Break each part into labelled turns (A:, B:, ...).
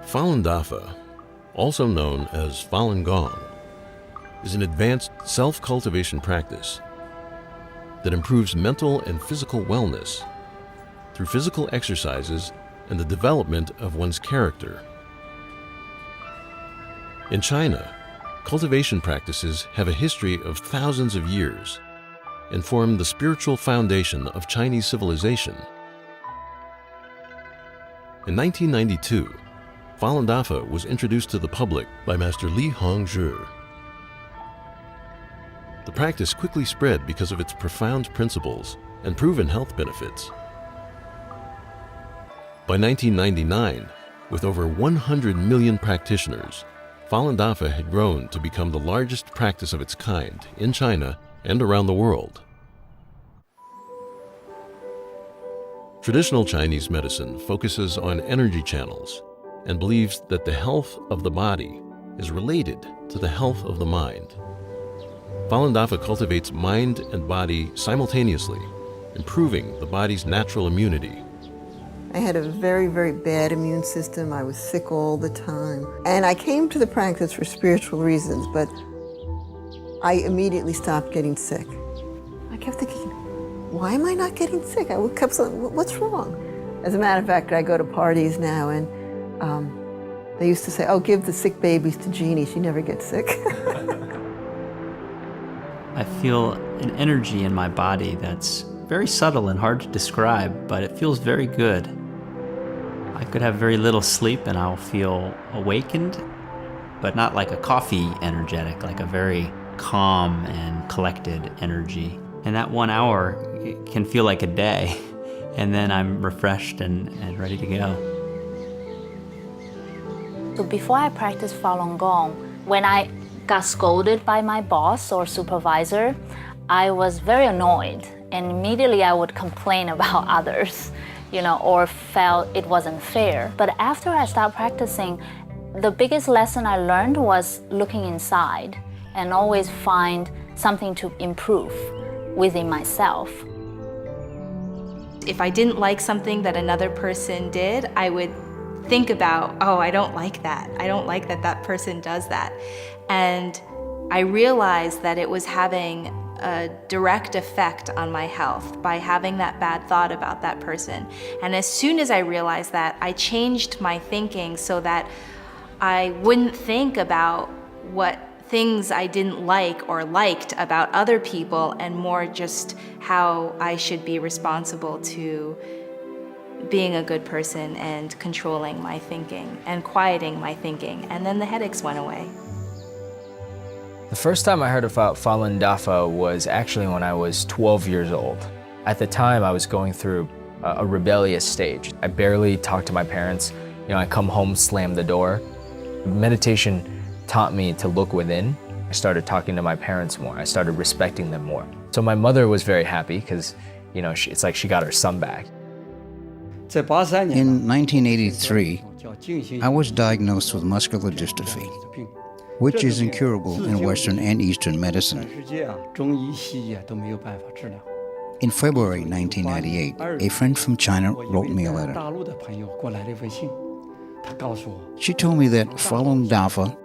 A: Falun Dafa, also known as Falun Gong, is an advanced self-cultivation practice that improves mental and physical wellness through physical exercises and the development of one's character. In China, cultivation practices have a history of thousands of years and form the spiritual foundation of Chinese civilization. In 1992, Falun Dafa was introduced to the public by Master Li Hongzhi. The practice quickly spread because of its profound principles and proven health benefits. By 1999, with over 100 million practitioners, Falun Dafa had grown to become the largest practice of its kind in China and around the world. Traditional Chinese medicine focuses on energy channels and believes that the health of the body is related to the health of the mind. Falun Dafa cultivates mind and body simultaneously, improving the body's natural immunity.
B: I had a very, very bad immune system. I was sick all the time. And I came to the practice for spiritual reasons, but I immediately stopped getting sick. I kept thinking, why am I not getting sick? I kept saying, what's wrong? As a matter of fact, I go to parties now, and they used to say, oh, give the sick babies to Jeannie. She never gets sick.
C: I feel an energy in my body that's very subtle and hard to describe, but it feels very good. I could have very little sleep and I'll feel awakened, but not like a coffee energetic, like a very calm and collected energy. And that 1 hour it can feel like a day, and then I'm refreshed and ready to go.
D: So before I practiced Falun Gong, when I got scolded by my boss or supervisor, I was very annoyed, and immediately I would complain about others, or felt it wasn't fair. But after I started practicing, the biggest lesson I learned was looking inside and always find something to improve within myself.
E: If I didn't like something that another person did, I would think about, oh, I don't like that. I don't like that that person does that. And I realized that it was having a direct effect on my health by having that bad thought about that person. And as soon as I realized that, I changed my thinking so that I wouldn't think about what things I didn't like or liked about other people, and more just how I should be responsible to being a good person and controlling my thinking and quieting my thinking. And then the headaches went away.
F: The first time I heard about Falun Dafa was actually when I was 12 years old. At the time, I was going through a rebellious stage. I barely talked to my parents. I come home, slam the door. Meditation taught me to look within. I started talking to my parents more. I started respecting them more. So my mother was very happy because, it's like she got her son back.
G: In 1983, I was diagnosed with muscular dystrophy, which is incurable in Western and Eastern medicine. In February 1998, a friend from China wrote me a letter. She told me that Falun Dafa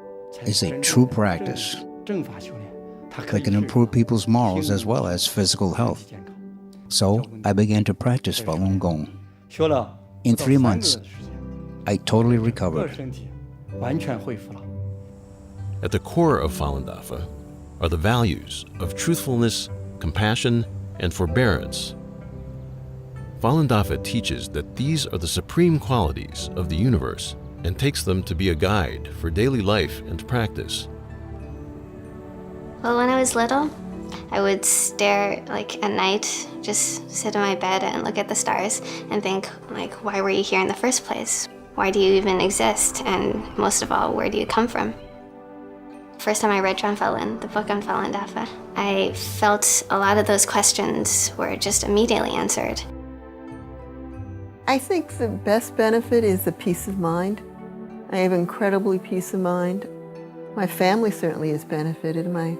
G: is a true practice that can improve people's morals as well as physical health. So I began to practice Falun Gong. In 3 months, I totally recovered.
A: At the core of Falun Dafa are the values of truthfulness, compassion, and forbearance. Falun Dafa teaches that these are the supreme qualities of the universe and takes them to be a guide for daily life and practice.
H: Well, when I was little, I would stare at night, just sit in my bed and look at the stars and think, why were you here in the first place? Why do you even exist? And most of all, where do you come from? First time I read Zhuan Falun, the book on Falun Dafa, I felt a lot of those questions were just immediately answered.
B: I think the best benefit is the peace of mind. I have incredibly peace of mind. My family certainly has benefited. My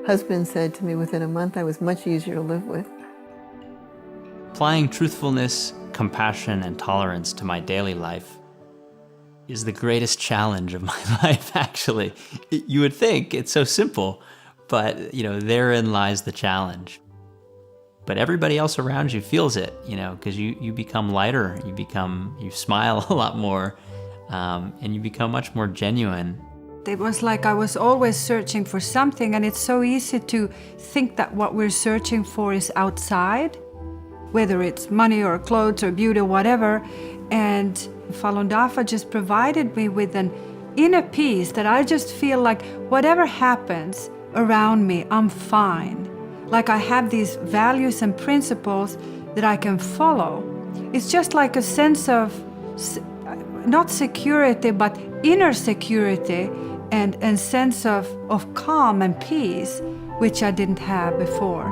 B: husband said to me within a month I was much easier to live with.
C: Applying truthfulness, compassion, and tolerance to my daily life is the greatest challenge of my life, actually. You would think it's so simple, but therein lies the challenge. But everybody else around you feels it, because you become lighter, you smile a lot more, and you become much more genuine.
I: It was like I was always searching for something, and it's so easy to think that what we're searching for is outside, whether it's money or clothes or beauty or whatever. And Falun Dafa just provided me with an inner peace that I just feel like whatever happens around me, I'm fine. Like I have these values and principles that I can follow. It's just like a sense of, not security, but inner security and sense of calm and peace, which I didn't have before.